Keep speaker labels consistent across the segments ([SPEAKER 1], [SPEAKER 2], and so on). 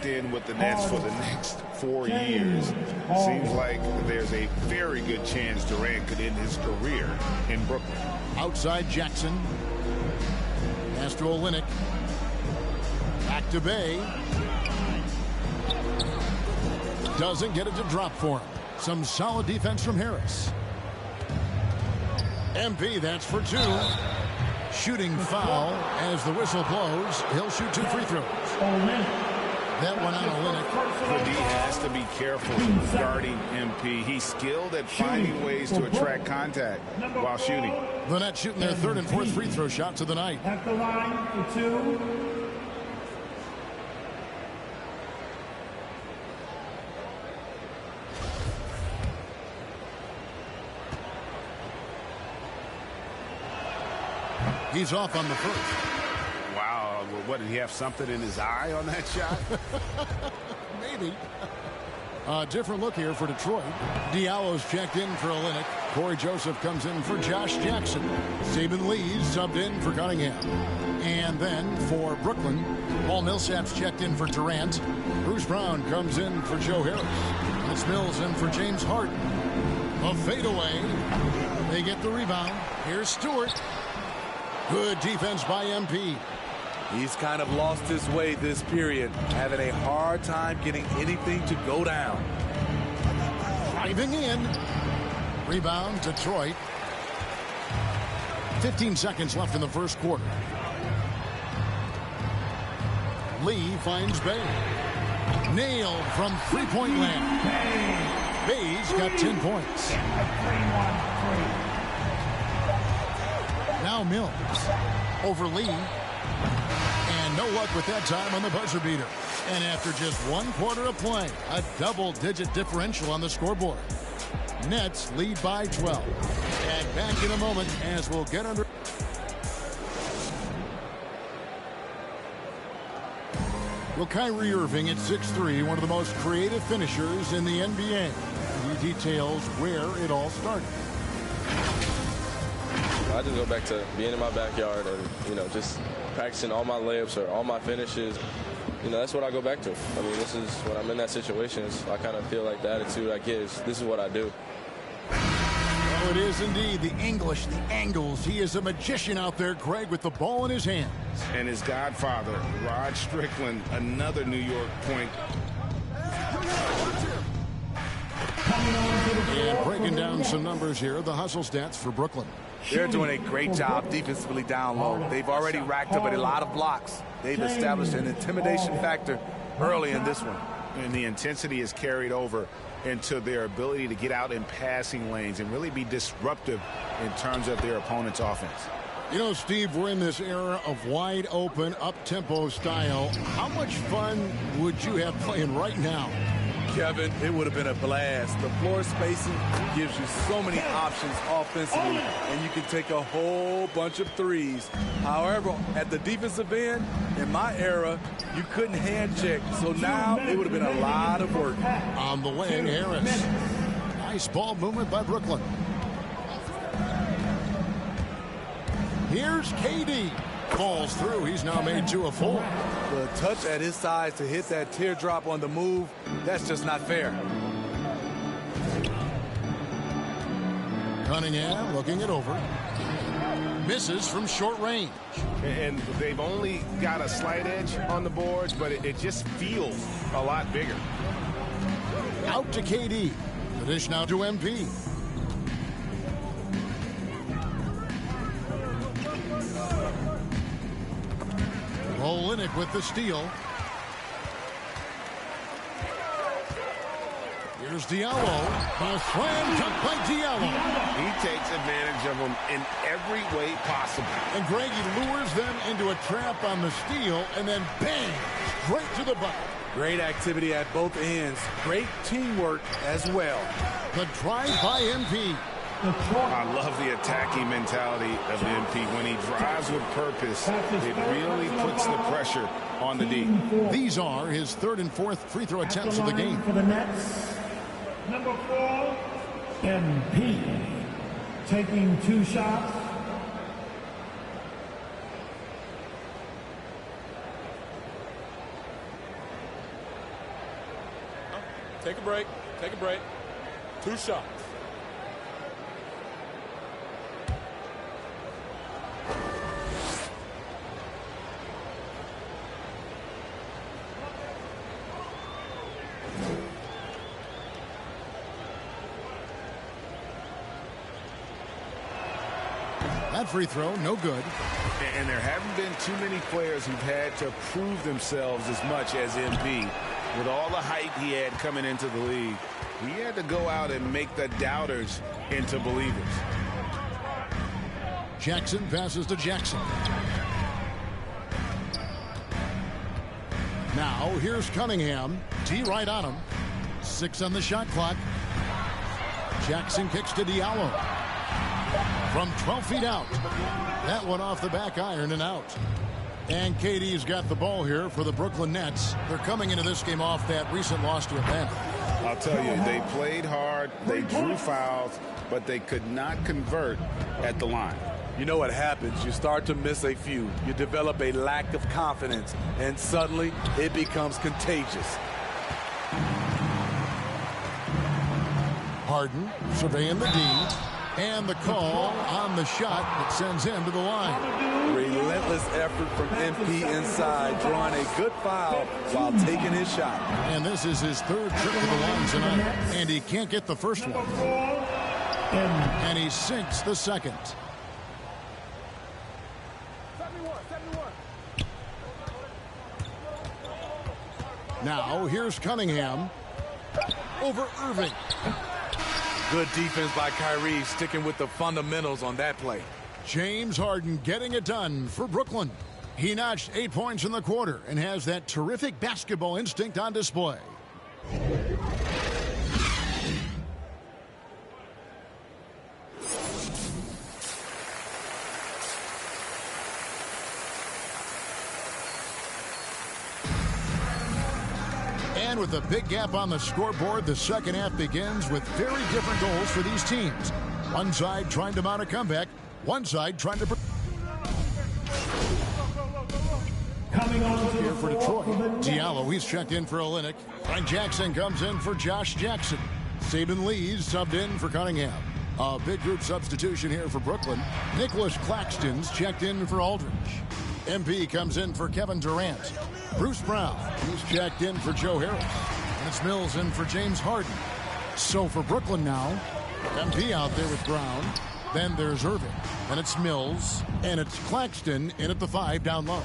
[SPEAKER 1] locked in with the Nets for the next 4 years. Seems like there's a very good chance Durant could end his career in Brooklyn.
[SPEAKER 2] Outside Jackson. Pass to Olynyk. Back to Bay. Doesn't get it to drop for him. Some solid defense from Harris. MP, that's for 2. Shooting foul as the whistle blows. He'll shoot 2 free throws. That one on Olynyk.
[SPEAKER 1] But he has to be careful guarding MP. He's skilled at finding ways to attract contact while shooting.
[SPEAKER 2] The Nets shooting their 3rd and 4th free throw shots of the night.
[SPEAKER 3] At the line for 2.
[SPEAKER 2] He's off on the first.
[SPEAKER 1] Wow, what, did he have something in his eye on that shot?
[SPEAKER 2] Maybe. A different look here for Detroit. Diallo's checked in for Olynyk. Corey Joseph comes in for Josh Jackson. Saban Lee's subbed in for Cunningham. And then for Brooklyn, Paul Millsap's checked in for Durant. Bruce Brown comes in for Joe Harris. It's Mills in for James Harden. A fadeaway. They get the rebound. Here's Stewart. Good defense by MP.
[SPEAKER 4] He's kind of lost his way this period, having a hard time getting anything to go down.
[SPEAKER 2] Driving in. Rebound, Detroit. 15 seconds left in the first quarter. Lee finds Bay. Nailed from three-point land. Bay's got 10 points. Now Mills over Lee. And no luck with that time on the buzzer beater. And after just 1 quarter of play, a double-digit differential on the scoreboard. Nets lead by 12. And back in a moment as we'll get under. Well, Kyrie Irving at 6'3", one of the most creative finishers in the NBA. He details where it all started.
[SPEAKER 5] I just go back to being in my backyard and, just practicing all my layups or all my finishes. That's what I go back to. I mean, this is when I'm in that situation. I kind of feel like the attitude I get is this is what I do.
[SPEAKER 2] Oh, it is indeed the English, the angles. He is a magician out there, Greg, with the ball in his hands.
[SPEAKER 1] And his godfather, Rod Strickland, another New York point.
[SPEAKER 2] And breaking down some numbers here, the hustle stats for Brooklyn.
[SPEAKER 4] They're doing a great job defensively down low. They've already racked up a lot of blocks. They've established an intimidation factor early in this one.
[SPEAKER 1] And the intensity is carried over into their ability to get out in passing lanes and really be disruptive in terms of their opponent's offense.
[SPEAKER 2] Steve, we're in this era of wide open, up-tempo style. How much fun would you have playing right now?
[SPEAKER 4] Kevin, it would have been a blast. The floor spacing gives you so many options offensively, and you can take a whole bunch of threes. However, at the defensive end, in my era, you couldn't hand check, so now it would have been a lot of work.
[SPEAKER 2] On the wing, Harris. Nice ball movement by Brooklyn. Here's KD. Falls through. He's now made 2 of 4.
[SPEAKER 4] The touch at his size to hit that teardrop on the move, that's just not fair.
[SPEAKER 2] Cunningham looking it over. Misses from short range.
[SPEAKER 1] And they've only got a slight edge on the boards, but it just feels a lot bigger.
[SPEAKER 2] Out to KD. The dish now to MP. Olynyk with the steal. Here's Diallo. A slam dunk by Diallo.
[SPEAKER 1] He takes advantage of them in every way possible.
[SPEAKER 2] And Greg, he lures them into a trap on the steal, and then bang, straight to the bucket.
[SPEAKER 4] Great activity at both ends. Great teamwork as well.
[SPEAKER 2] The drive by MP.
[SPEAKER 1] I love the attacking mentality of MP. When he drives with purpose, it really puts the pressure on the D.
[SPEAKER 2] These are his 3rd and 4th free throw attempts of the game.
[SPEAKER 3] For the Nets, number 4, MP, taking 2 shots.
[SPEAKER 4] Take a break. Take a break. 2 shots.
[SPEAKER 2] That free throw, no good.
[SPEAKER 1] And there haven't been too many players who've had to prove themselves as much as MP. With all the hype he had coming into the league, he had to go out and make the doubters into believers.
[SPEAKER 2] Jackson passes to Jackson. Now here's Cunningham. T right on him. 6 on the shot clock. Jackson kicks to Diallo. From 12 feet out. That one off the back iron and out. And KD's got the ball here for the Brooklyn Nets. They're coming into this game off that recent loss to Atlanta.
[SPEAKER 1] I'll tell you, they played hard, they drew fouls, but they could not convert at the line.
[SPEAKER 4] You know what happens? You start to miss a few. You develop a lack of confidence, and suddenly it becomes contagious.
[SPEAKER 2] Harden surveying the D. And the call on the shot that sends him to the line.
[SPEAKER 4] Relentless effort from MP inside, drawing a good foul while taking his shot.
[SPEAKER 2] And this is his 3rd trip to the line tonight. And he can't get the first one. And he sinks the second. Now here's Cunningham over Irving.
[SPEAKER 4] Good defense by Kyrie, sticking with the fundamentals on that play.
[SPEAKER 2] James Harden getting it done for Brooklyn. He notched 8 points in the quarter and has that terrific basketball instinct on display. And with a big gap on the scoreboard, the second half begins with very different goals for these teams. One side trying to mount a comeback, one side trying to...
[SPEAKER 3] Coming on to
[SPEAKER 2] Here
[SPEAKER 3] the
[SPEAKER 2] for
[SPEAKER 3] floor
[SPEAKER 2] Detroit. Diallo, he's checked in for Olynyk. Frank Jackson comes in for Josh Jackson. Saban Lee's subbed in for Cunningham. A big group substitution here for Brooklyn. Nicholas Claxton's checked in for Aldridge. MP comes in for Kevin Durant. Bruce Brown, he's checked in for Joe Harris. And it's Mills in for James Harden. So for Brooklyn now, MP out there with Brown. Then there's Irving. Then it's Mills. And it's Claxton in at the 5 down low.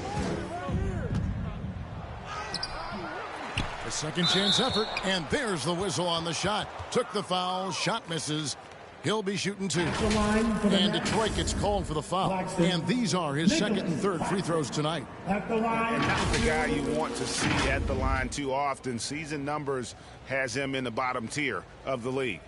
[SPEAKER 2] A second chance effort. And there's the whistle on the shot. Took the foul. Shot misses. He'll be shooting 2. And Detroit gets called for the foul. And these are his second and third free throws tonight.
[SPEAKER 3] at the line.
[SPEAKER 1] And that's the guy you want to see at the line too often. Season numbers has him in the bottom tier of the league.